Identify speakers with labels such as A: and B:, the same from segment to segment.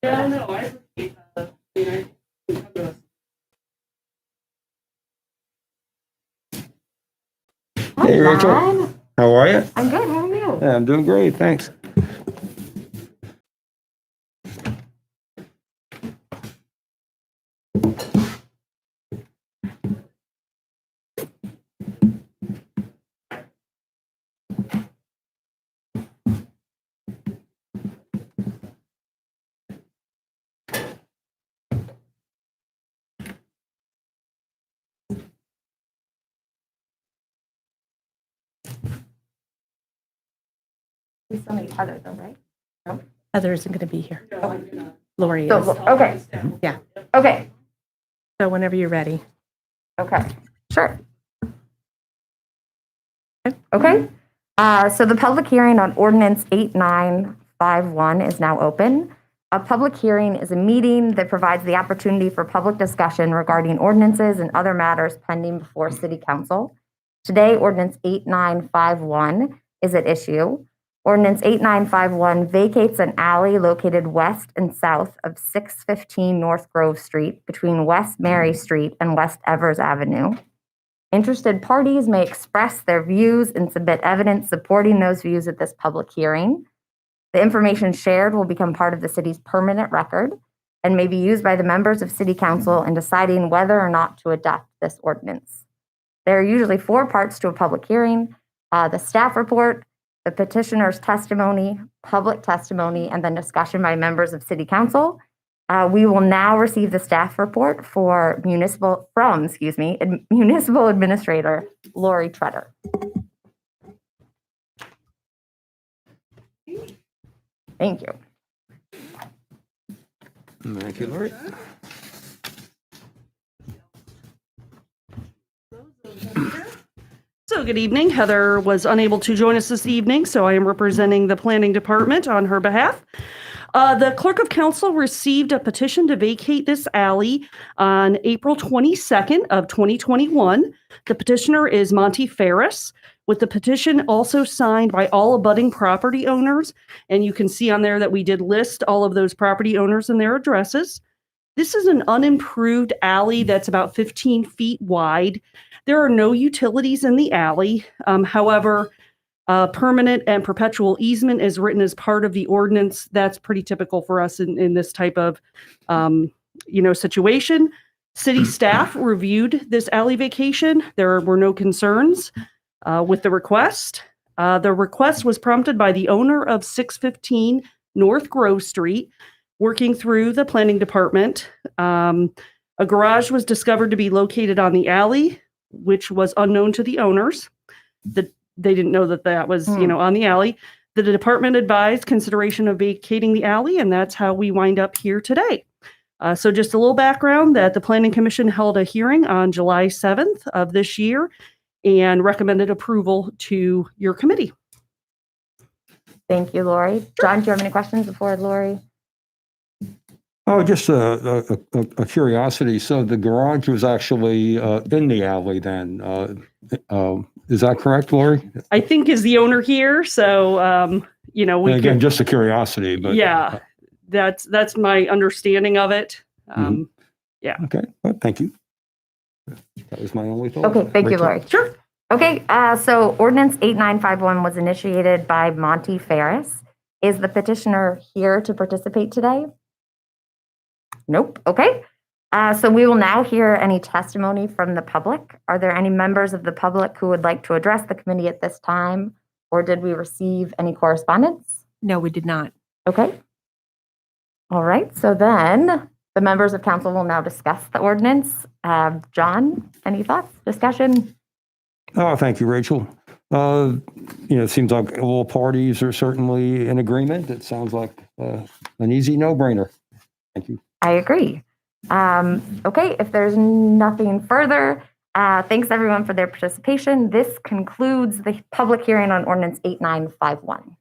A: Yeah, no, I appreciate that. I mean,
B: Hey, Rachel.
C: John.
B: How are you?
C: I'm good. How are you?
B: Yeah, I'm doing great. Thanks.
C: We still need Heather, though, right? No.
D: Heather isn't going to be here.
A: Oh.
D: Lori is.
C: So, okay.
D: Yeah.
C: Okay.
D: So whenever you're ready.
C: Okay. Sure. Okay. So the public hearing on Ordinance 8951 is now open. A public hearing is a meeting that provides the opportunity for public discussion regarding ordinances and other matters pending before City Council. Today, Ordinance 8951 is at issue. Ordinance 8951 vacates an alley located west and south of 615 North Grove Street between West Mary Street and West Evers Avenue. Interested parties may express their views and submit evidence supporting those views at this public hearing. The information shared will become part of the city's permanent record and may be used by the members of City Council in deciding whether or not to adopt this ordinance. There are usually 4 parts to a public hearing: the staff report, the petitioner's testimony, public testimony, and then discussion by members of City Council. We will now receive the staff report from Municipal Administrator Lori Treader. Thank you.
B: Thank you, Lori.
A: So good evening. Heather was unable to join us this evening, so I am representing the planning department on her behalf. The clerk of council received a petition to vacate this alley on April 22nd of 2021. The petitioner is Monty Ferris, with the petition also signed by all abutting property owners. And you can see on there that we did list all of those property owners and their addresses. This is an unimproved alley that's about 15 feet wide. There are no utilities in the alley. However, permanent and perpetual easement is written as part of the ordinance. That's pretty typical for us in this type of, situation. City staff reviewed this alley vacation. There were no concerns with the request. The request was prompted by the owner of 615 North Grove Street, working through the planning department. A garage was discovered to be located on the alley, which was unknown to the owners. They didn't know that was, on the alley. The department advised consideration of vacating the alley, and that's how we wind up here today. So just a little background that the Planning Commission held a hearing on July 7th of this year and recommended approval to your committee.
C: Thank you, Lori. John, do you have any questions before Lori?
B: Oh, just a curiosity. So the garage was actually in the alley then. Is that correct, Lori?
A: I think is the owner here, so we
B: Again, just a curiosity, but
A: yeah, that's my understanding of it. Yeah.
B: Okay, well, thank you. That was my only thought.
C: Okay, thank you,
B: Rachel?
C: Lori.
A: Sure.
C: Okay, so Ordinance 8951 was initiated by Monty Ferris. Is the petitioner here to participate today? Nope. Okay. So we will now hear any testimony from the public. Are there any members of the public who would like to address the committee at this time? Or did we receive any correspondence?
D: No, we did not.
C: Okay. All right. So then the members of council will now discuss the ordinance. John, any thoughts, discussion?
B: Oh, thank you, Rachel. It seems like all parties are certainly in agreement. It sounds like an easy no-brainer. Thank you.
C: I agree. Okay, if there's nothing further, thanks everyone for their participation. This concludes the public hearing on Ordinance 8951.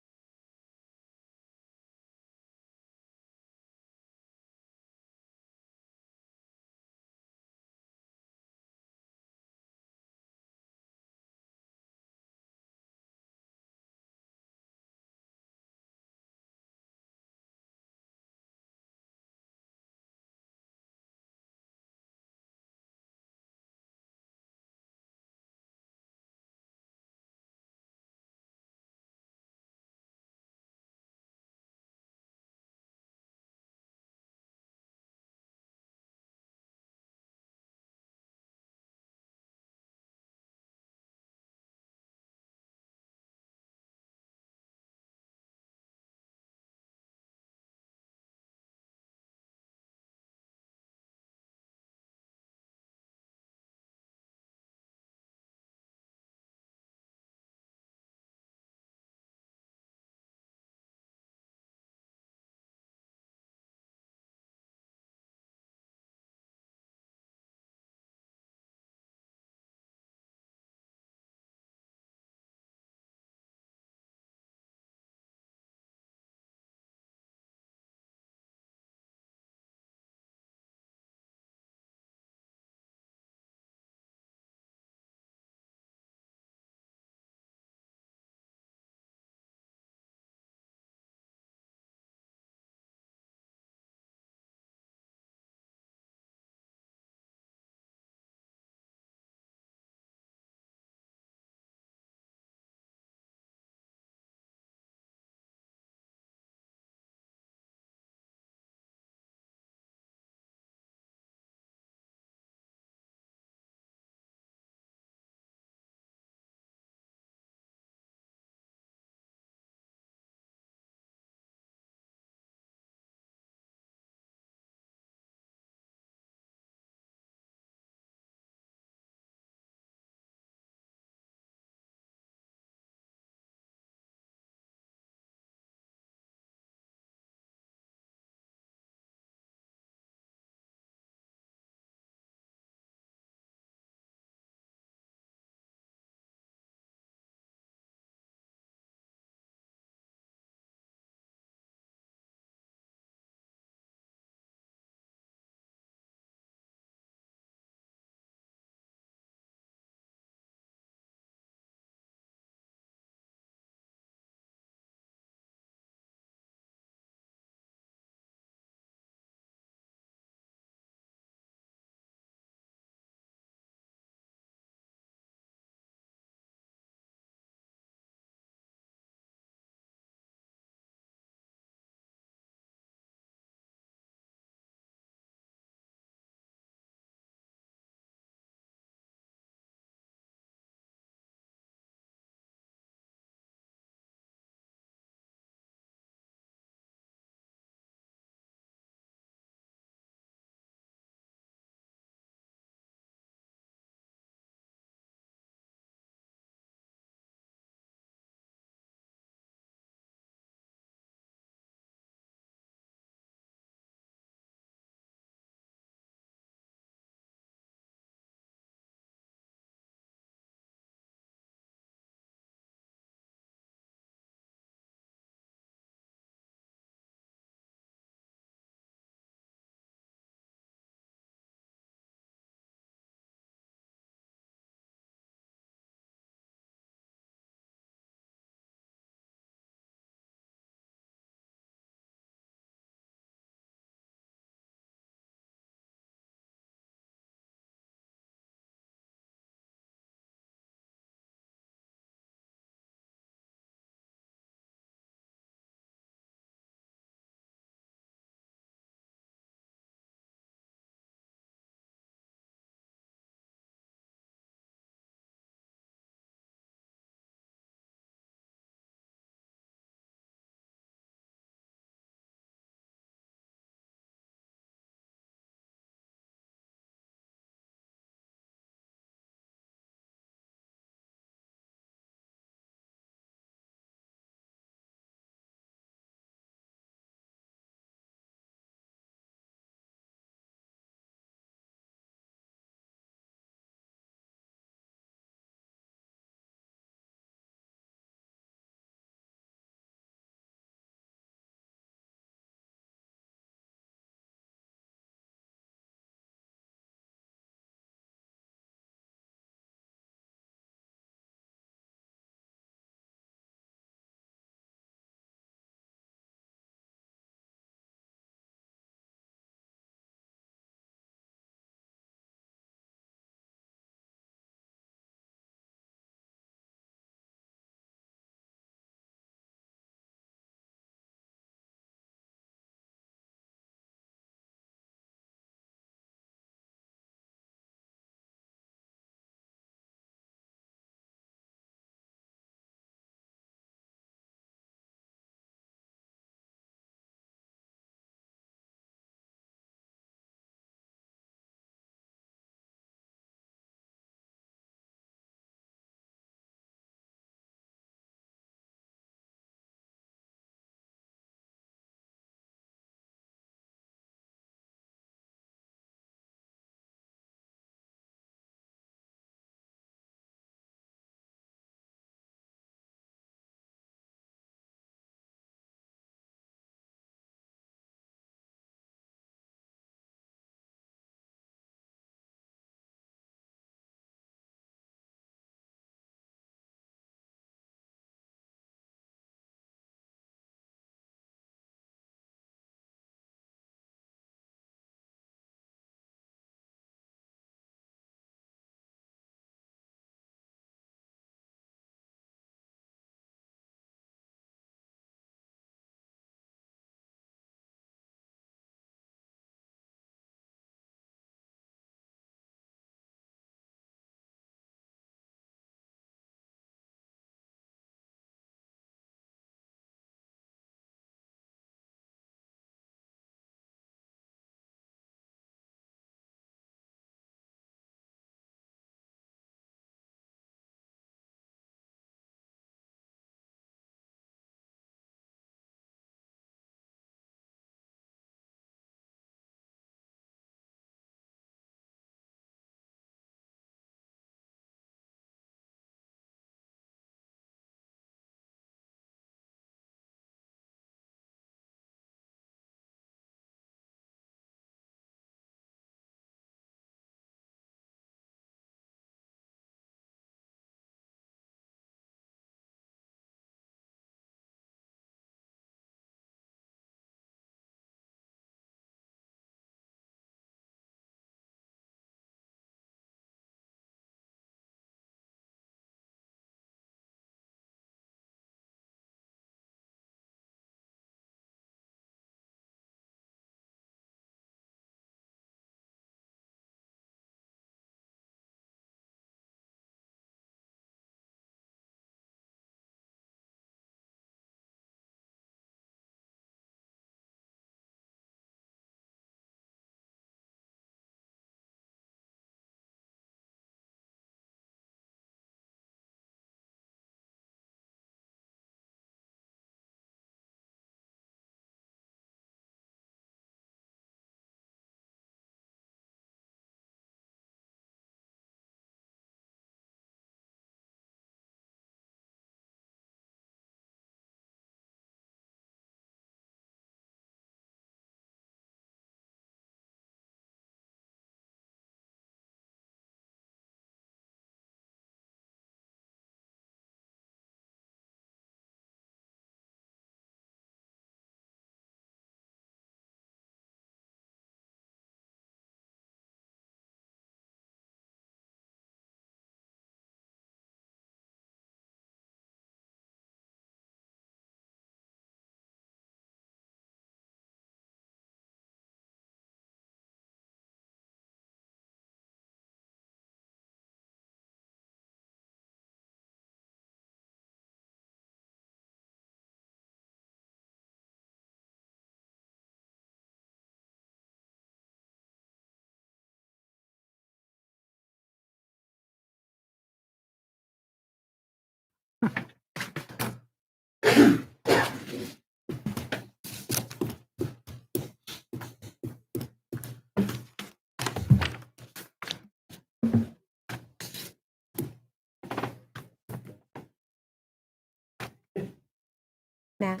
D: Matt,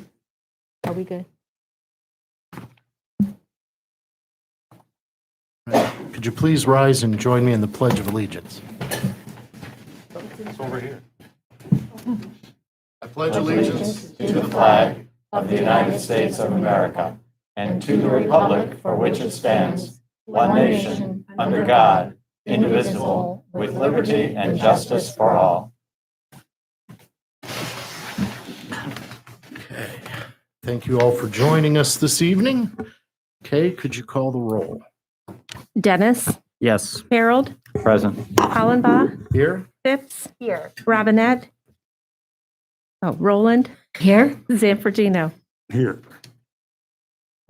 D: are we good?
E: Could you please rise and join me in the Pledge of Allegiance?
F: It's over here.
E: I pledge allegiance
F: To the flag of the United States of America and to the republic for which it stands, one nation, under God, indivisible, with liberty and justice for all.
E: Okay. Thank you all for joining us this evening. Kay, could you call the roll?
D: Dennis,
F: Yes.
D: Harold,
F: Present.
D: Hollenbaugh,
E: Here?
D: Phipps,
C: Here.
D: Robinette. Oh, Roland,
C: Here.
D: Zanfordino.
B: Here.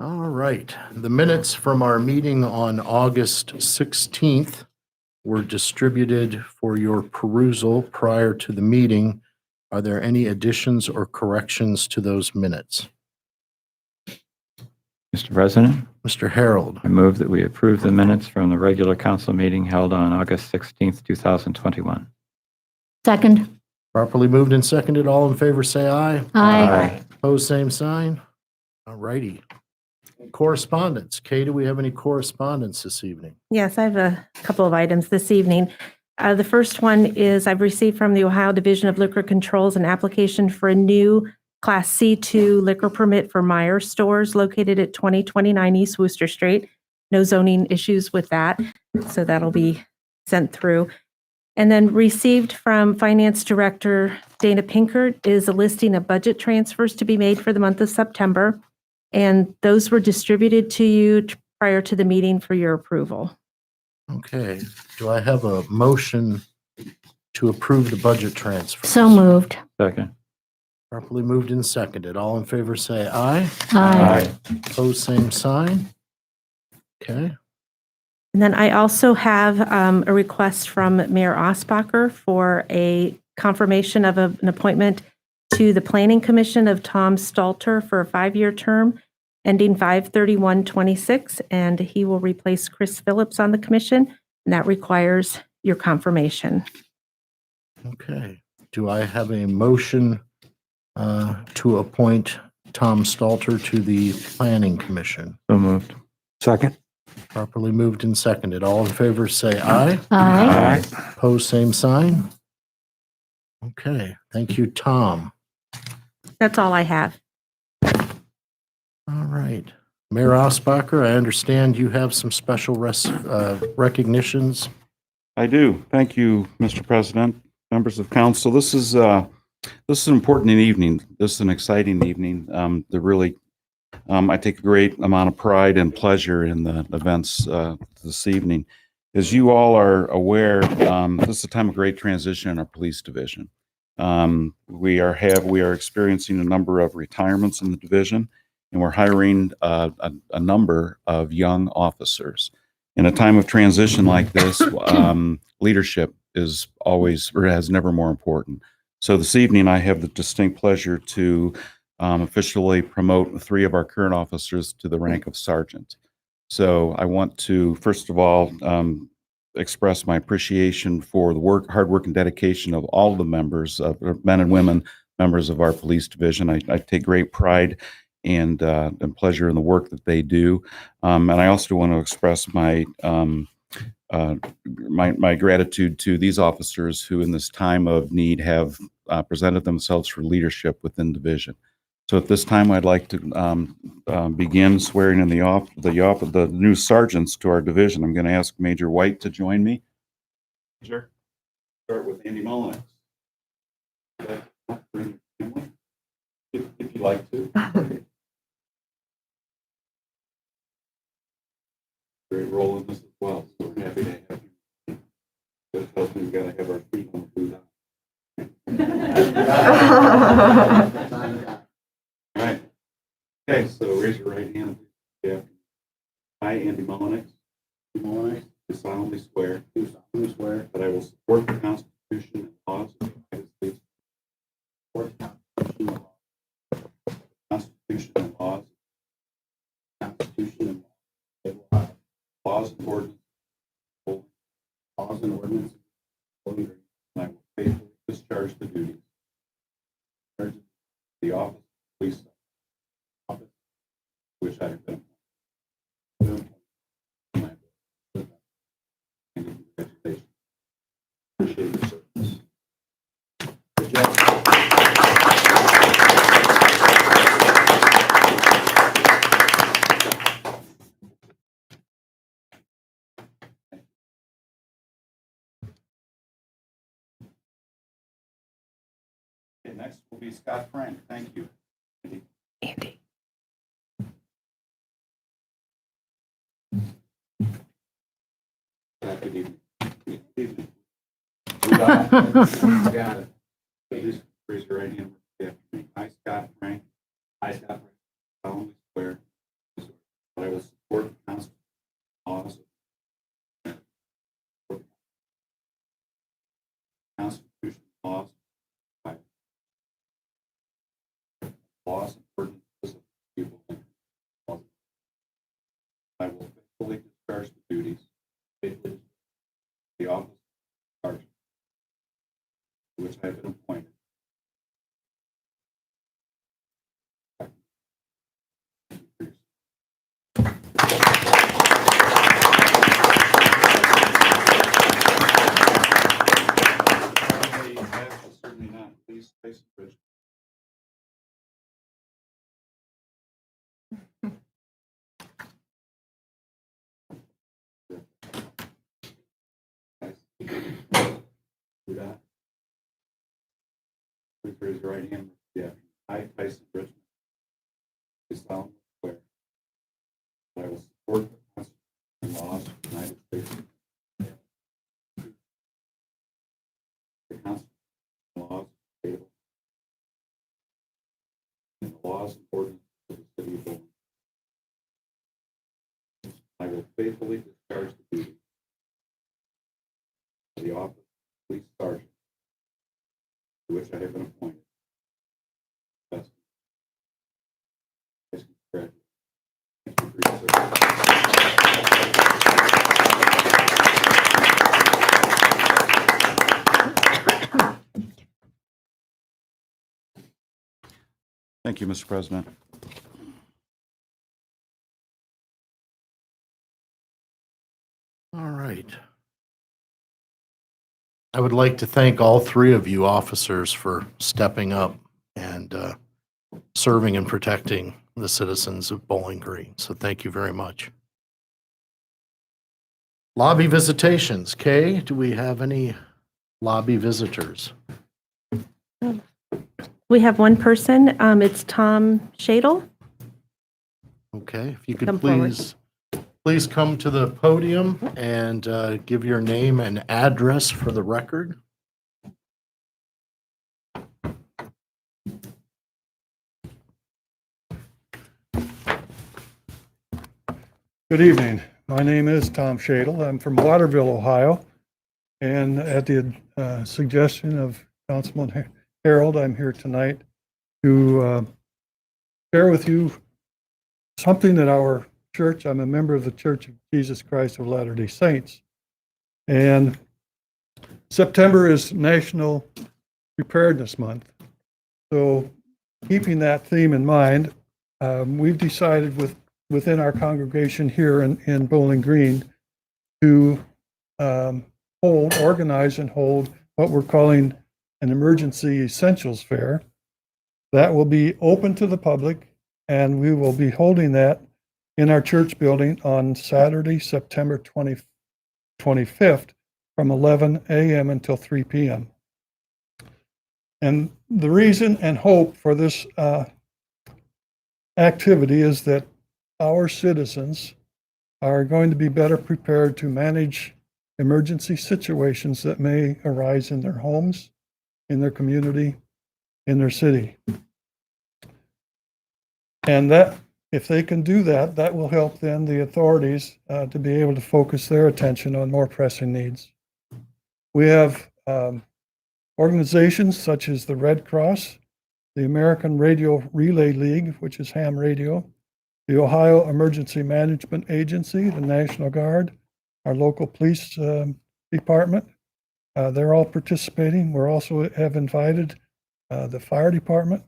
E: All right. The minutes from our meeting on August 16th were distributed for your perusal prior to the meeting. Are there any additions or corrections to those minutes?
G: Mr. President,
E: Mr. Harold,
G: I move that we approve the minutes from the regular council meeting held on August 16th, 2021.
C: Second.
E: properly moved and seconded. All in favor, say aye.
C: Aye.
E: Opposed, same sign. All righty. Correspondence. Kay, do we have any correspondence this evening?
D: Yes, I have a couple of items this evening. The first one is I've received from the Ohio Division of Liquor Controls an application for a new Class C2 liquor permit for Meyer stores located at 2029 East Wooster Street. No zoning issues with that, so that'll be sent through. And then received from Finance Director Dana Pinkert is a listing of budget transfers to be made for the month of September. And those were distributed to you prior to the meeting for your approval.
E: Okay. Do I have a motion to approve the budget transfer?
C: So moved.
G: Second.
E: Properly moved and seconded. All in favor, say aye.
C: Aye.
E: Opposed, same sign. Okay.
D: And then I also have a request from Mayor Osbacher for a confirmation of an appointment to the Planning Commission of Tom Stalter for a 5-year term ending 5/31/26, and he will replace Chris Phillips on the commission, and that requires your confirmation.
E: Okay. Do I have a motion to appoint Tom Stalter to the Planning Commission?
G: So moved.
B: Second?
E: Properly moved and seconded. All in favor, say aye.
C: Aye.
E: Opposed, same sign. Okay. Thank you, Tom.
D: That's all I have.
E: All right. Mayor Osbacher, I understand you have some special recognitions.
H: I do. Thank you, Mr. President, members of council. This is an important evening. This is an exciting evening. I take a great amount of pride and pleasure in the events this evening. As you all are aware, this is a time of great transition in our police division. We are experiencing a number of retirements in the division, and we're hiring a number of young officers. In a time of transition like this, leadership is always, or has never more important. So this evening, I have the distinct pleasure to officially promote 3 of our current officers to the rank of sergeant. So I want to, first of all, express my appreciation for the hard work and dedication of all of the members, men and women, members of our police division. I take great pride and pleasure in the work that they do. And I also want to express my gratitude to these officers who in this time of need have presented themselves for leadership within division. So at this time, I'd like to begin swearing in the new sergeants to our division. I'm going to ask Major White to join me. Sure. Start with Andy Mullenix. If you'd like to. Great role in this as well, so we're happy to have you. That tells me we've got to have our feet on the food. All right. Okay, so raise your right hand. Yeah. I, Andy Mullenix. Do solemnly swear. That I will support the Constitution and laws of the United States. laws and ordinances of Bowling Green, and I will faithfully discharge the duties of the office of police officer, to which I have been appointed. Congratulations. Appreciate your service. Good job. Okay, next will be Scott Frank. Thank you.
D: Andy.
H: Good evening. Good evening. Got it. Please raise your right hand. Repeat after me. I, Scott Frank. I, Scott Frank. Solemnly swear that I will support the Constitution and laws of the Constitution and laws of the laws and ordinances of the people. I will faithfully discharge the duties faithfully of the office of sergeant, to which I have been appointed. Certainly not. Please place the bridge. Do that. Please raise your right hand. Yeah. I, Tyson Richmond, do solemnly swear that I will support the Constitution and laws of the United States, the Constitution and laws of the state, and the laws and ordinances of the city of Bowling. I will faithfully discharge the duties of the office of police sergeant, to which I have been appointed. Best. Congratulations. Thank you for your service. Thank you, Mr. President.
E: All right. I would like to thank all three of you officers for stepping up and serving and protecting the citizens of Bowling Green. So thank you very much. Lobby visitations. Kay, do we have any lobby visitors?
D: We have one person. It's Tom Shadle.
E: Okay, if you could
D: Come forward.
E: please come to the podium and give your name and address for the record.
I: Good evening. My name is Tom Shadle. I'm from Waterville, Ohio. And at the suggestion of Councilman Harold, I'm here tonight to share with you something that our church, I'm a member of the Church of Jesus Christ of Latter-day Saints. And September is National Preparedness Month. So keeping that theme in mind, we've decided within our congregation here in Bowling Green to organize and hold what we're calling an emergency essentials fair. That will be open to the public, and we will be holding that in our church building on Saturday, September 25th from 11 a.m. until 3 p.m. And the reason and hope for this activity is that our citizens are going to be better prepared to manage emergency situations that may arise in their homes, in their community, in their city. And that, if they can do that, that will help then the authorities to be able to focus their attention on more pressing needs. We have organizations such as the Red Cross, the American Radio Relay League, which is ham radio, the Ohio Emergency Management Agency, the National Guard, our local police Department. They're all participating. We're also have invited the Fire Department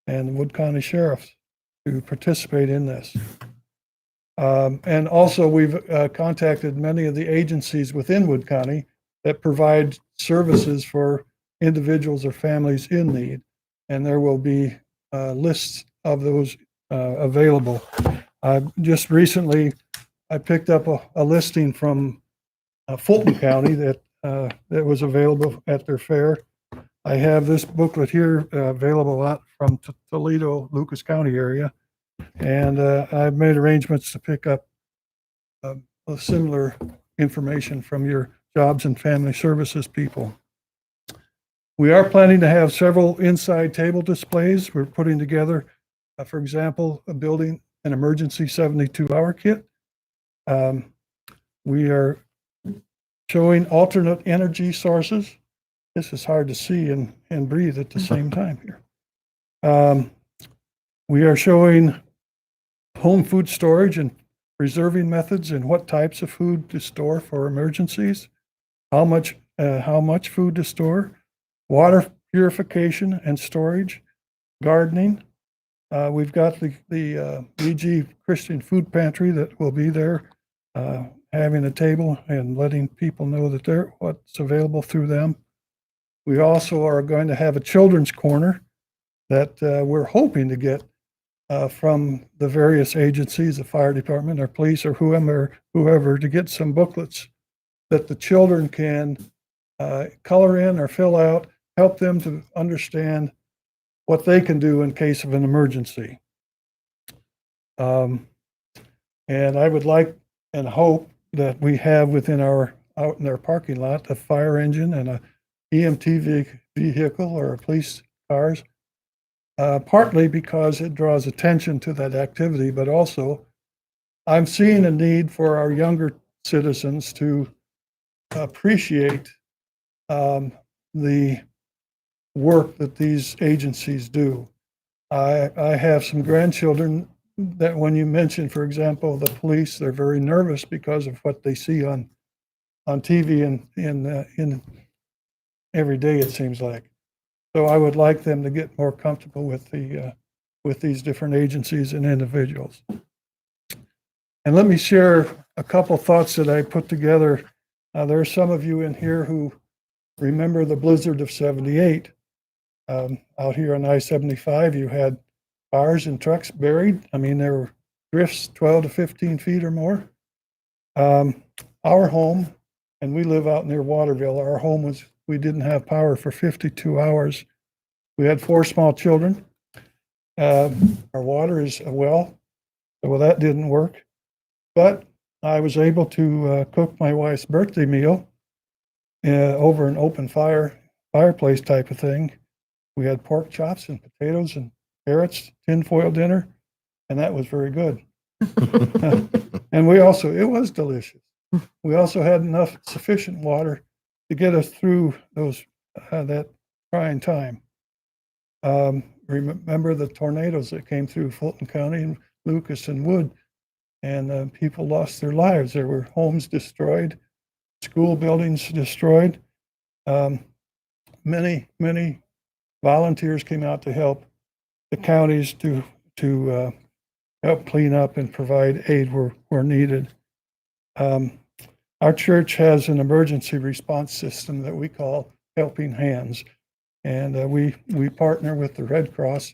I: and the Wood County Sheriffs to participate in this. And also, we've contacted many of the agencies within Wood County that provide services for individuals or families in need. And there will be lists of those available. Just recently, I picked up a listing from Fulton County that was available at their fair. I have this booklet here available out from Toledo, Lucas County area. And I've made arrangements to pick up a similar information from your Jobs and Family Services people. We are planning to have several inside table displays. We're putting together, for example, building an emergency 72-hour kit. We are showing alternate energy sources. This is hard to see and breathe at the same time here. We are showing home food storage and preserving methods and what types of food to store for emergencies, how much food to store, water purification and storage, gardening. We've got the VG Christian Food Pantry that will be there, having a table and letting people know that what's available through them. We also are going to have a children's corner that we're hoping to get from the various agencies, the fire department or police or whoever, to get some booklets that the children can color in or fill out, help them to understand what they can do in case of an emergency. And I would like and hope that we have out in our parking lot, a fire engine and a EMT vehicle or police cars. Partly because it draws attention to that activity, but also I'm seeing a need for our younger citizens to appreciate the work that these agencies do. I have some grandchildren that when you mention, for example, the police, they're very nervous because of what they see on TV and in every day, it seems like. So I would like them to get more comfortable with these different agencies and individuals. And let me share a couple thoughts that I put together. There are some of you in here who remember the blizzard of '78. Out here on I-75, you had cars and trucks buried. I mean, there were drifts 12 to 15 feet or more. Our home, and we live out near Waterville, our home we didn't have power for 52 hours. We had 4 small children. Our water is a well, so that didn't work. But I was able to cook my wife's birthday meal over an open fireplace type of thing. We had pork chops and potatoes and carrots, tinfoil dinner, and that was very good. And it was delicious. We also had sufficient water to get us through that trying time. Remember the tornadoes that came through Fulton County and Lucas and Wood, and people lost their lives. There were homes destroyed, school buildings destroyed. Many volunteers came out to help the counties to help clean up and provide aid where needed. Our church has an emergency response system that we call Helping Hands, and we partner with the Red Cross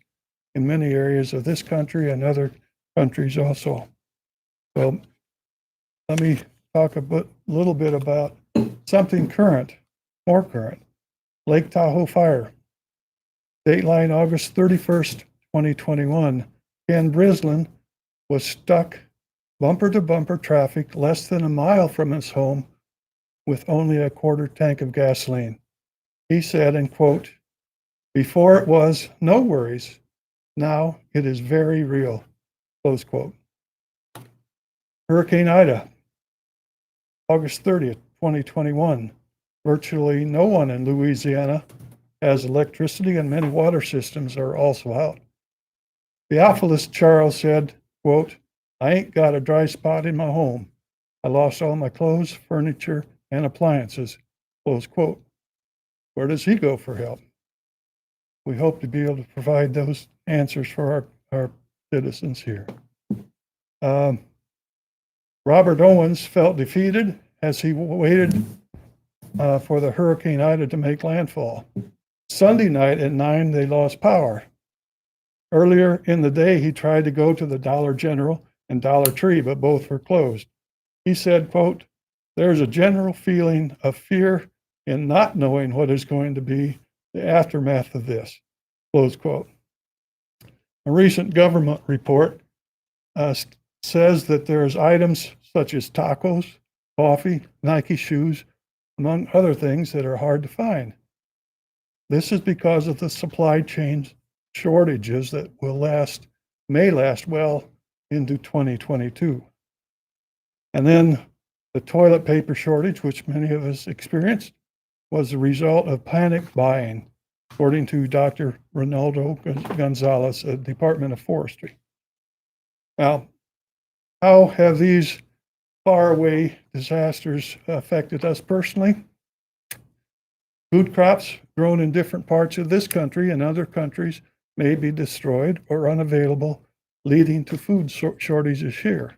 I: in many areas of this country and other countries also. So let me talk a little bit about something more current. Lake Tahoe fire. Dateline August 31st, 2021. Ken Brislin was stuck bumper to bumper traffic less than a mile from his home with only a quarter tank of gasoline. He said, and quote, "Before it was no worries, now it is very real," close quote. Hurricane Ida, August 30th, 2021. Virtually no one in Louisiana has electricity and many water systems are also out. Theophilus Charles said, quote, "I ain't got a dry spot in my home. I lost all my clothes, furniture, and appliances, close quote. Where does he go for help? We hope to be able to provide those answers for our citizens here. Robert Owens felt defeated as he waited for the Hurricane Ida to make landfall. Sunday night at 9, they lost power. Earlier in the day, he tried to go to the Dollar General and Dollar Tree, but both were closed. He said, quote, "There's a general feeling of fear in not knowing what is going to be the aftermath of this," close quote. A recent government report says that there's items such as tacos, coffee, Nike shoes, among other things that are hard to find. This is because of the supply chain shortages that may last well into 2022. And then the toilet paper shortage, which many of us experienced, was the result of panic buying, according to Dr. Ronaldo Gonzalez at Department of Forestry. Now, how have these faraway disasters affected us personally? Food crops grown in different parts of this country and other countries may be destroyed or unavailable, leading to food shortages here.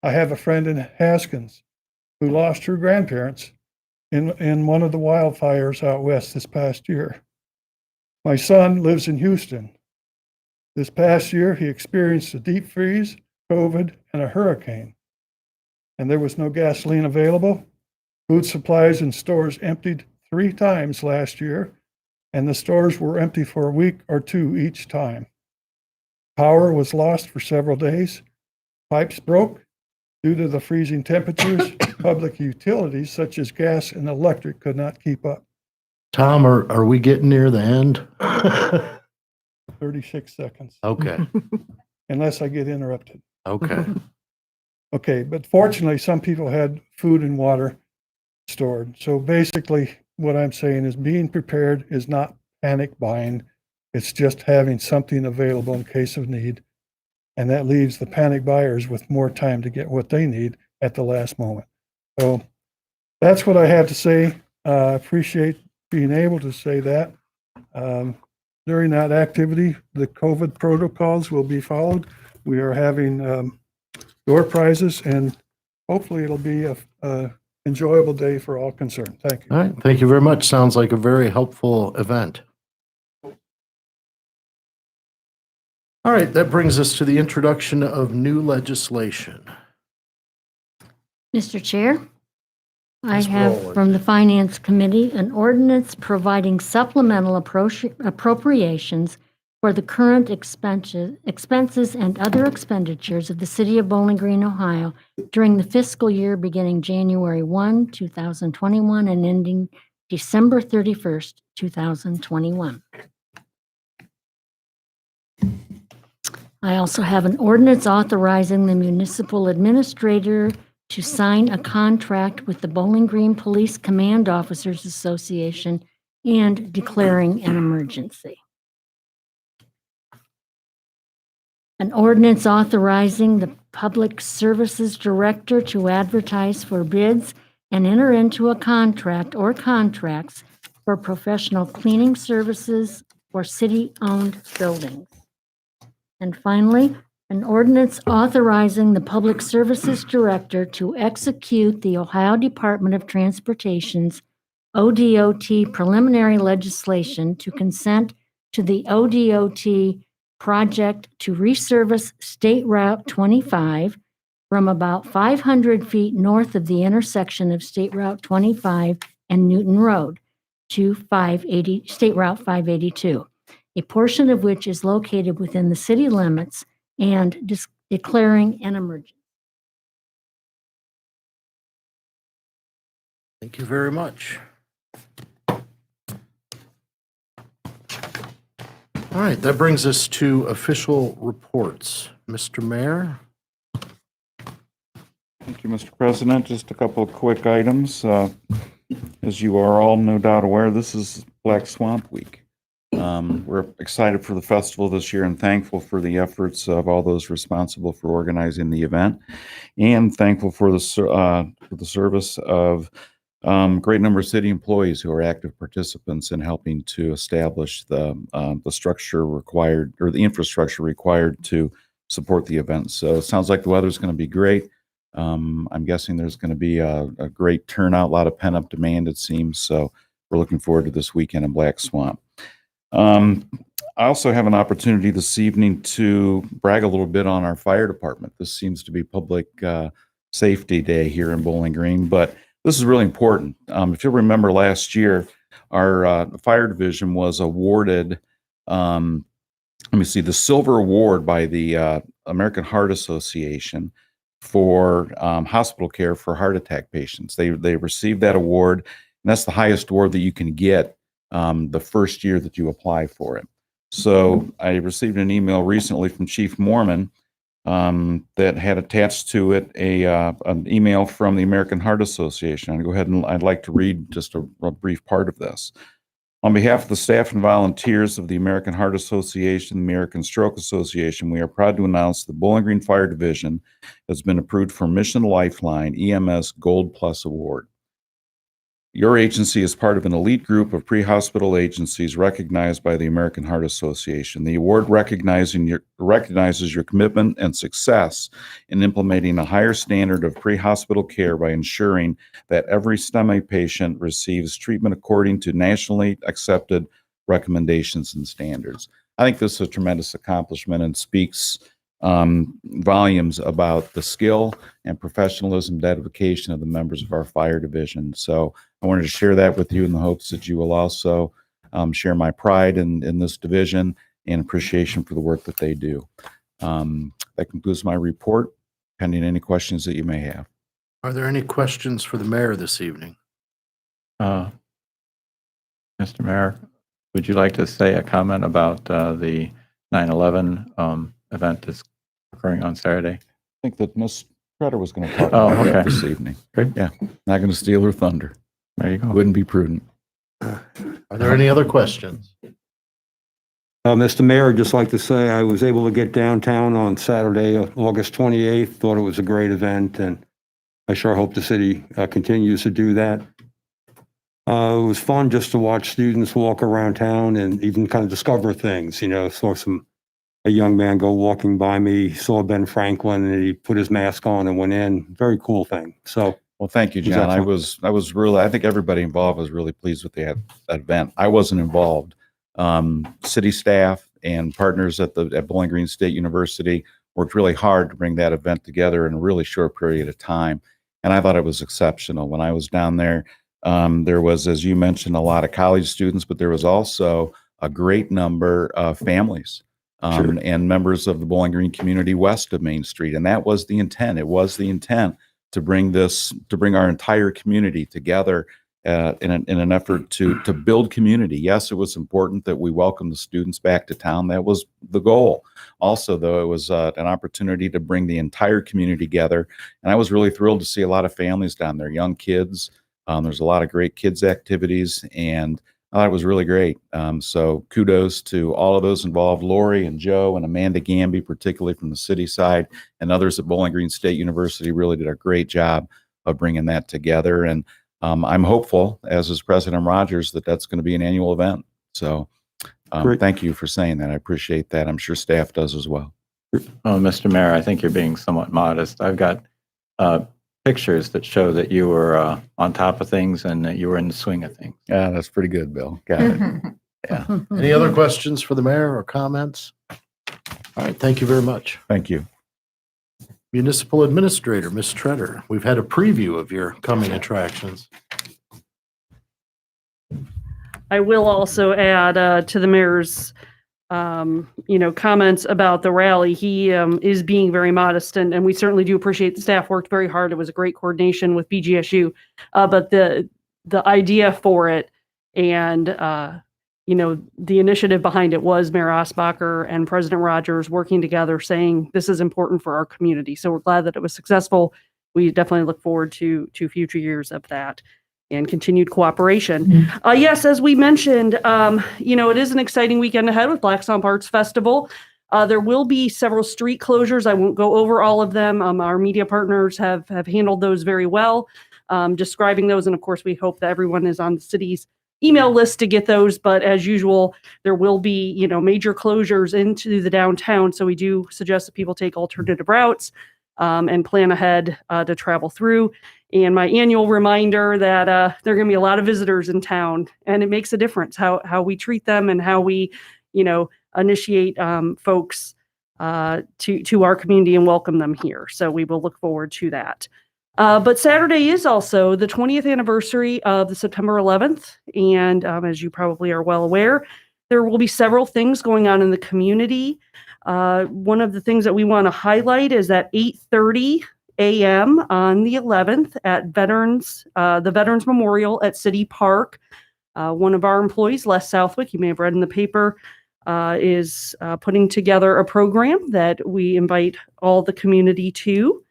I: I have a friend in Haskins who lost her grandparents in one of the wildfires out west this past year. My son lives in Houston. This past year, he experienced a deep freeze, COVID, and a hurricane. And there was no gasoline available. Food supplies and stores emptied 3 times last year, and the stores were empty for a week or 2 each time. Power was lost for several days. Pipes broke due to the freezing temperatures. Public utilities such as gas and electric could not keep up.
E: Tom, are we getting near the end?
I: 36 seconds,
E: Okay,
I: unless I get interrupted.
E: okay.
I: Okay, but fortunately, some people had food and water stored. So basically, what I'm saying is being prepared is not panic buying. It's just having something available in case of need. And that leaves the panic buyers with more time to get what they need at the last moment. So that's what I had to say. I appreciate being able to say that. During that activity, the COVID protocols will be followed. We are having door prizes, and hopefully it'll be a enjoyable day for all concerned. Thank you.
E: All right, thank you very much. Sounds like a very helpful event. All right, that brings us to the introduction of new legislation.
J: Mr. Chair, I
E: Ms.
J: have
E: Rowland.
J: from the Finance Committee an ordinance providing supplemental appropriations for the current expenses and other expenditures of the City of Bowling Green, Ohio during the fiscal year beginning January 1, 2021 and ending December 31st, 2021. I also have an ordinance authorizing the municipal administrator to sign a contract with the Bowling Green Police Command Officers Association and declaring an emergency. An ordinance authorizing the Public Services Director to advertise for bids and enter into a contract or contracts for professional cleaning services for city-owned buildings. And finally, an ordinance authorizing the Public Services Director to execute the Ohio Department of Transportation's ODOT preliminary legislation to consent to the ODOT project to resurface State Route 25 from about 500 feet north of the intersection of State Route 25 and Newton Road to State Route 582, a portion of which is located within the city limits, and declaring an emergency.
E: Thank you very much. All right, that brings us to official reports. Mr. Mayor?
H: Thank you, Mr. President. Just a couple of quick items. As you are all no doubt aware, this is Black Swamp Week. We're excited for the festival this year and thankful for the efforts of all those responsible for organizing the event, and thankful for the service of great number of city employees who are active participants in helping to establish the structure required, or the infrastructure required to support the event. So it sounds like the weather's going to be great. I'm guessing there's going to be a great turnout, a lot of pent-up demand, it seems. So we're looking forward to this weekend in Black Swamp. I also have an opportunity this evening to brag a little bit on our fire department. This seems to be Public Safety Day here in Bowling Green, but this is really important. If you'll remember last year, our fire division was awarded, the Silver Award by the American Heart Association for hospital care for heart attack patients. They received that award, and that's the highest award that you can get the first year that you apply for it. So I received an email recently from Chief Mormon that had attached to it an email from the American Heart Association. I'll go ahead and I'd like to read just a brief part of this. On behalf of the staff and volunteers of the American Heart Association, the American Stroke Association, we are proud to announce the Bowling Green Fire Division has been approved for Mission Lifeline EMS Gold Plus Award. Your agency is part of an elite group of pre-hospital agencies recognized by the American Heart Association. The award recognizes your commitment and success in implementing a higher standard of pre-hospital care by ensuring that every STEMI patient receives treatment according to nationally accepted recommendations and standards. I think this is a tremendous accomplishment and speaks volumes about the skill and professionalism, dedication of the members of our fire division. So I wanted to share that with you in the hopes that you will also share my pride in this division and appreciation for the work that they do. That concludes my report, pending any questions that you may have.
E: Are there any questions for the mayor this evening?
G: Mr. Mayor, would you like to say a comment about the 9/11 event that's occurring on Saturday?
H: I think that Ms. Treader was going to talk
G: Oh,
H: about that
G: okay.
H: this evening.
G: Great.
H: Yeah, not going to steal her thunder.
G: There you go.
H: Wouldn't be prudent.
E: Are there any other questions?
B: Mr. Mayor, I'd just like to say I was able to get downtown on Saturday, August 28th. Thought it was a great event, and I sure hope the city continues to do that. It was fun just to watch students walk around town and even kind of discover things. You know, saw a young man go walking by me, saw Ben Franklin, and he put his mask on and went in. Very cool thing. So,
H: well, thank you, John. I think everybody involved was really pleased with that event. I wasn't involved. City staff and partners at Bowling Green State University worked really hard to bring that event together in a really short period of time. And I thought it was exceptional. When I was down there, there was, as you mentioned, a lot of college students, but there was also a great number of families and members of the Bowling Green community west of Main Street. And that was the intent. It was the intent to bring our entire community together in an effort to build community. Yes, it was important that we welcome the students back to town. That was the goal. Also, though, it was an opportunity to bring the entire community together. And I was really thrilled to see a lot of families down there, young kids. There's a lot of great kids activities, and I thought it was really great. So kudos to all of those involved, Lori and Joe and Amanda Gamby, particularly from the city side, and others at Bowling Green State University really did a great job of bringing that together. And I'm hopeful, as is President Rogers, that that's going to be an annual event. So thank you for saying that. I appreciate that. I'm sure staff does as well.
G: Oh, Mr. Mayor, I think you're being somewhat modest. I've got pictures that show that you were on top of things and that you were in the swing of things.
H: Yeah, that's pretty good, Bill. Got it. Yeah.
E: Any other questions for the mayor or comments? All right, thank you very much.
H: Thank you.
E: Municipal Administrator, Ms. Treader, we've had a preview of your coming attractions.
A: I will also add to the mayor's, comments about the rally. He is being very modest, and we certainly do appreciate the staff worked very hard. It was a great coordination with BGSU, but the idea for it and the initiative behind it was Mayor Osbacher and President Rogers working together, saying this is important for our community. So we're glad that it was successful. We definitely look forward to future years of that. and continued cooperation. Yes, as we mentioned, it is an exciting weekend ahead with Black Swamp Arts Festival. There will be several street closures. I won't go over all of them. Our media partners have handled those very well, describing those. And of course, we hope that everyone is on the city's email list to get those. But as usual, there will be, major closures into the downtown. So we do suggest that people take alternative routes and plan ahead to travel through. And my annual reminder that there are going to be a lot of visitors in town, and it makes a difference how we treat them and how we, initiate folks to our community and welcome them here. So we will look forward to that. But Saturday is also the 20th anniversary of the September 11th. And as you probably are well aware, there will be several things going on in the community. One of the things that we want to highlight is at 8:30 a.m. on the 11th at the Veterans Memorial at City Park. One of our employees, Les Southwick, you may have read in the paper, is putting together a program that we invite all the community to.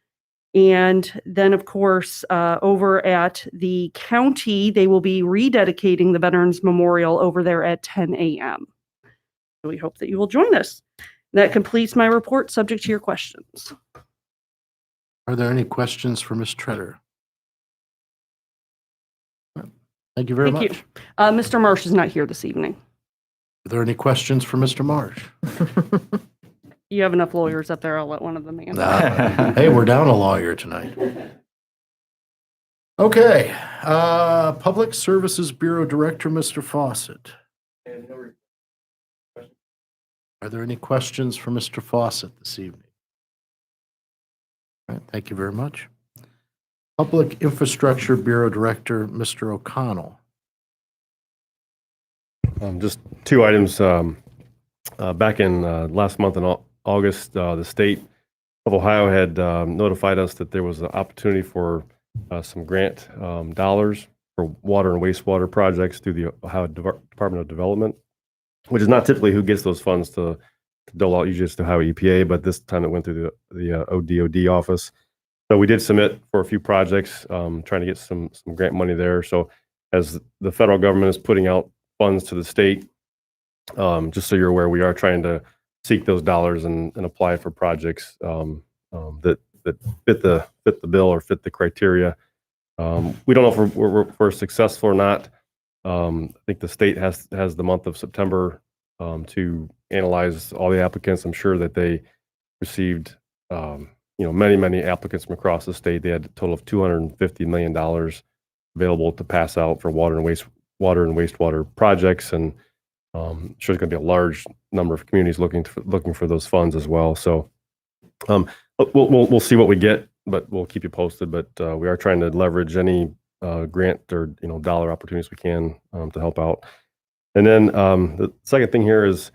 A: And then, of course, over at the county, they will be rededicating the Veterans Memorial over there at 10 a.m. So we hope that you will join us. That completes my report, subject to your questions.
E: Are there any questions for Ms. Treader? Thank you very
A: Thank
E: much.
A: you. Mr. Marsh is not here this evening.
E: Are there any questions for Mr. Marsh?
A: You have enough lawyers up there. I'll let one of them answer.
E: Hey, we're down a lawyer tonight. Okay, Public Services Bureau Director, Mr. Fawcett. Are there any questions for Mr. Fawcett this evening? All right, thank you very much. Public Infrastructure Bureau Director, Mr. O'Connell.
K: Just two items. Back in last month in August, the state of Ohio had notified us that there was an opportunity for some grant dollars for water and wastewater projects through the Ohio Department of Development, which is not typically who gets those funds to dole out. Usually it's the Ohio EPA, but this time it went through the ODOD office. So we did submit for a few projects, trying to get some grant money there. So as the federal government is putting out funds to the state, just so you're aware, we are trying to seek those dollars and apply for projects that fit the bill or fit the criteria. We don't know if we're successful or not. I think the state has the month of September to analyze all the applicants. I'm sure that they received many applicants from across the state. They had a total of $250 million available to pass out for water and wastewater projects, and I'm sure there's going to be a large number of communities looking for those funds as well. So we'll see what we get, but we'll keep you posted. But we are trying to leverage any grant or dollar opportunities we can to help out. And then the second thing here is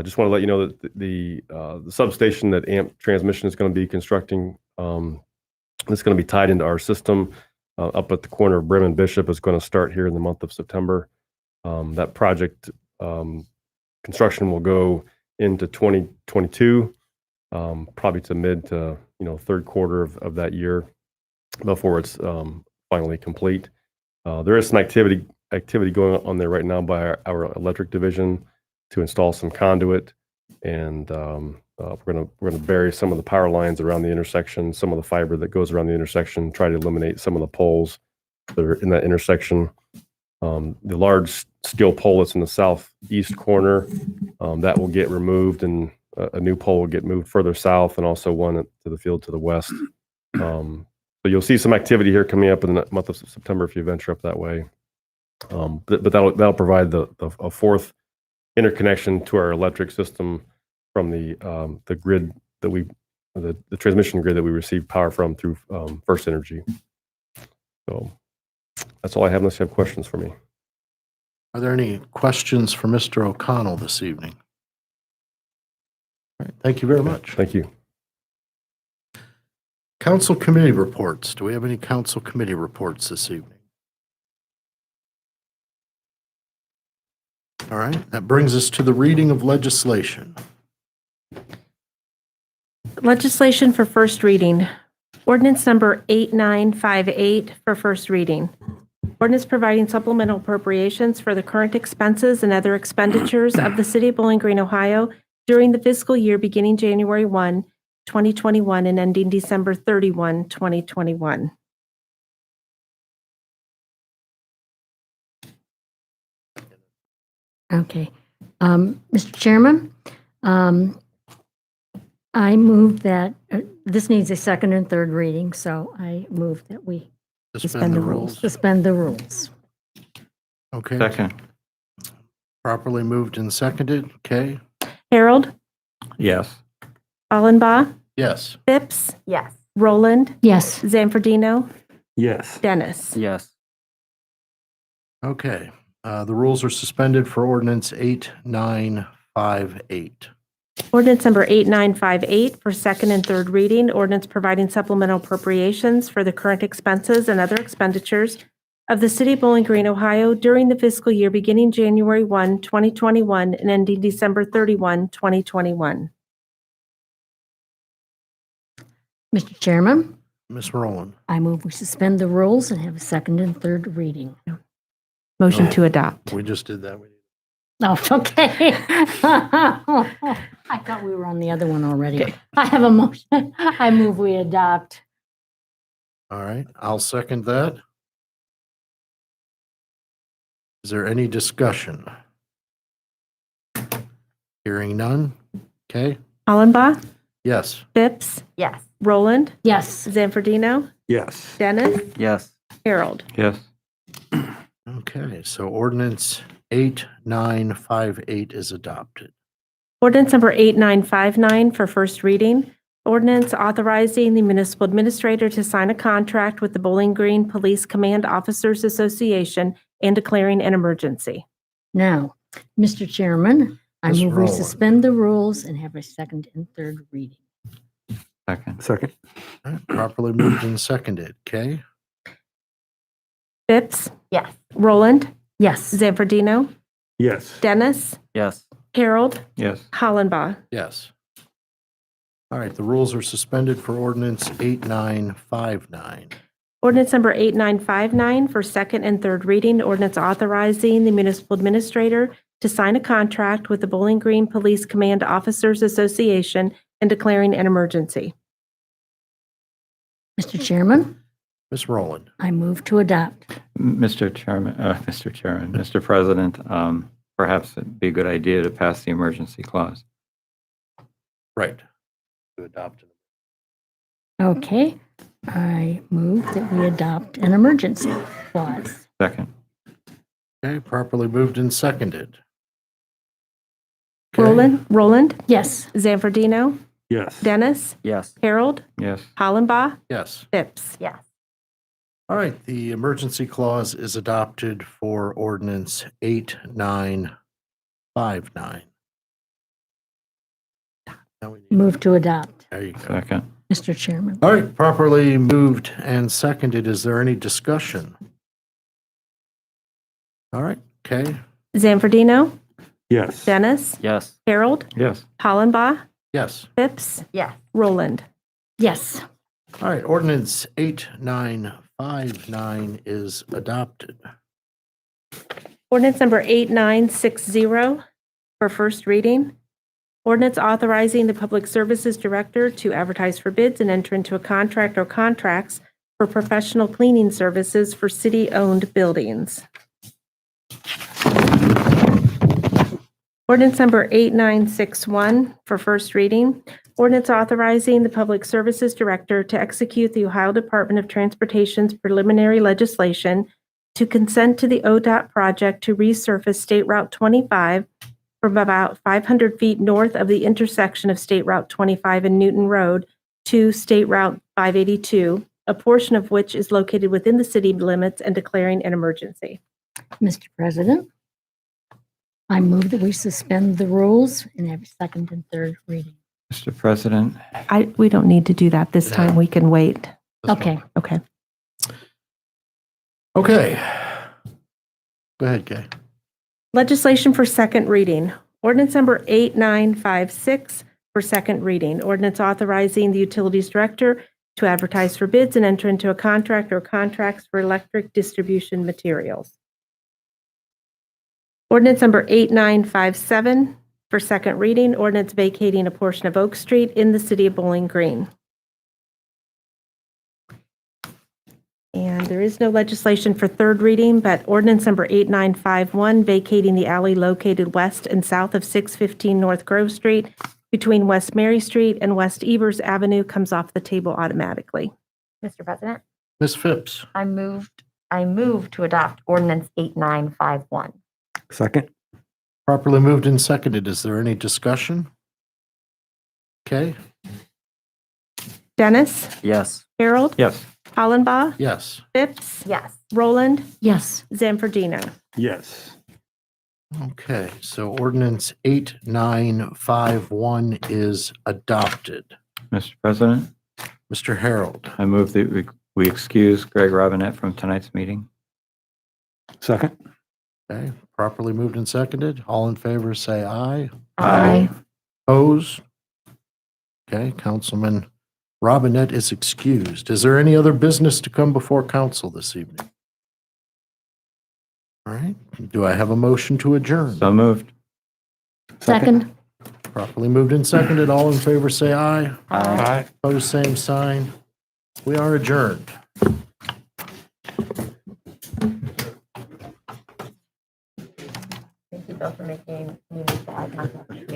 K: just want to let you know that the substation that AMP Transmission is going to be constructing, it's going to be tied into our system up at the corner of Brim and Bishop. Is going to start here in the month of September. That project construction will go into 2022, probably to mid to third quarter of that year before it's finally complete. There is some activity going on there right now by our electric division to install some conduit, and we're gonna bury some of the power lines around the intersection, some of the fiber that goes around the intersection, try to eliminate some of the poles that are in that intersection. The large steel pole that's in the southeast corner, that will get removed, and a new pole will get moved further south, and also one to the field to the west. So you'll see some activity here coming up in the month of September if you venture up that way. But that'll provide a fourth interconnection to our electric system from the grid that the transmission grid that we receive power from through First Energy. So that's all I have, unless you have questions for me.
E: Are there any questions for Mr. O'Connell this evening? All right, thank you very much.
K: Thank you.
E: Council committee reports. Do we have any council committee reports this evening? All right, that brings us to the reading of legislation.
D: Legislation for first reading. Ordinance number 8958 for first reading. Ordinance providing supplemental appropriations for the current expenses and other expenditures of the City of Bowling Green, Ohio during the fiscal year beginning January 1, 2021 and ending December 31, 2021.
J: Okay. Mr. Chairman, I move that, this needs a second and third reading, so I move that we
E: Suspend the rules.
J: suspend the rules.
E: Okay.
G: Second.
E: Properly moved and seconded. Okay.
D: Harold,
G: Yes.
D: Hollenbaugh,
E: Yes.
D: Phipps,
C: Yes.
D: Roland,
J: Yes.
D: Zanfordino,
B: Yes.
D: Dennis.
F: Yes.
E: Okay. The rules are suspended for ordinance 8958.
D: Ordinance number 8958 for second and third reading. Ordinance providing supplemental appropriations for the current expenses and other expenditures of the City of Bowling Green, Ohio during the fiscal year beginning January 1, 2021 and ending December 31, 2021.
J: Mr. Chairman,
E: Ms. Rowland.
J: I move we suspend the rules and have a second and third reading.
D: Motion to adopt.
E: We just did that.
J: Oh, okay. I thought we were on the other one already. I have a motion. I move we adopt.
E: All right. I'll second that. Is there any discussion? Hearing none. Okay.
D: Hollenbaugh,
E: Yes.
D: Phipps,
C: Yes.
D: Roland,
J: Yes.
D: Zanfordino,
B: Yes.
D: Dennis,
F: Yes.
D: Harold.
G: Yes.
E: Okay. So ordinance 8958 is adopted.
D: Ordinance number 8959 for first reading. Ordinance authorizing the municipal administrator to sign a contract with the Bowling Green Police Command Officers Association and declaring an emergency.
J: Now, Mr. Chairman, I
E: Ms.
J: move we
E: Rowland.
J: suspend the rules and have a second and third reading.
G: Second.
B: Second.
E: All right. Properly moved and seconded. Okay.
D: Phipps,
C: Yes.
D: Roland,
J: Yes.
D: Zanfordino,
B: Yes.
D: Dennis,
F: Yes.
D: Harold,
G: Yes.
D: Hollenbaugh.
E: Yes. All right. The rules are suspended for ordinance 8959.
D: Ordinance number 8959 for second and third reading. Ordinance authorizing the municipal administrator to sign a contract with the Bowling Green Police Command Officers Association and declaring an emergency.
J: Mr. Chairman,
E: Ms. Rowland.
J: I move to adopt.
G: Mr. President, perhaps it'd be a good idea to pass the emergency clause.
E: Right. To adopt.
J: Okay. I move that we adopt an emergency clause.
G: Second.
E: Okay. Properly moved and seconded. Okay.
D: Roland,
J: Yes.
D: Zanfordino,
B: Yes.
D: Dennis,
F: Yes.
D: Harold,
G: Yes.
D: Hollenbaugh,
E: Yes.
D: Phipps.
C: Yes.
E: All right, the emergency clause is adopted for ordinance 8959. Now we need-
J: Move to adopt,
E: There you go.
G: Second.
J: Mr. Chairman.
E: All right, properly moved and seconded. Is there any discussion? All right, okay,
D: Zanfordino,
B: Yes.
D: Dennis,
F: Yes.
D: Harold,
G: Yes.
D: Hollenbaugh,
E: yes.
D: Phipps,
C: Yes.
D: Roland.
J: Yes.
E: All right, ordinance 8959 is adopted.
D: Ordinance number 8960 for first reading. Ordinance authorizing the Public Services Director to advertise for bids and enter into a contract or contracts for professional cleaning services for city-owned buildings. Ordinance number 8961 for first reading. Ordinance authorizing the Public Services Director to execute the Ohio Department of Transportation's preliminary legislation to consent to the ODOT project to resurface State Route 25 from about 500 feet north of the intersection of State Route 25 and Newton Road to State Route 582, a portion of which is located within the city limits, and declaring an emergency.
J: Mr. President, I move that we suspend the rules and have a second and third reading.
G: Mr. President,
D: We don't need to do that this time. We can wait.
E: This one.
J: Okay.
D: Okay.
E: Okay. Go ahead, Kay.
D: Legislation for second reading. Ordinance number 8956 for second reading. Ordinance authorizing the Utilities Director to advertise for bids and enter into a contract or contracts for electric distribution materials. Ordinance number 8957 for second reading, ordinance vacating a portion of Oak Street in the city of Bowling Green. And there is no legislation for third reading, but ordinance number 8951 vacating the alley located west and south of 615 North Grove Street between West Mary Street and West Evers Avenue comes off the table automatically.
C: Mr. President,
E: Ms. Phipps,
C: I move to adopt ordinance 8951.
B: Second?
E: properly moved and seconded. Is there any discussion? Okay,
D: Dennis,
F: Yes.
D: Harold,
G: Yes.
D: Hollenbaugh,
E: yes.
D: Phipps,
C: Yes.
D: Roland,
J: yes,
D: Zanfordino.
B: Yes.
E: Okay, so ordinance 8951 is adopted.
G: Mr. President,
E: Mr. Harold,
G: I move that we excuse Greg Robinette from tonight's meeting.
B: Second?
E: okay, properly moved and seconded. All in favor, say aye.
J: aye,
E: Opposed? Okay, Councilman Robinette is excused. Is there any other business to come before council this evening? All right, do I have a motion to adjourn?
G: So moved.
J: second,
E: Properly moved and seconded. All in favor, say aye.
B: Aye.
E: Opposed, same sign. We are adjourned.
C: Thank you, Bill, for making me make the eye contact with you.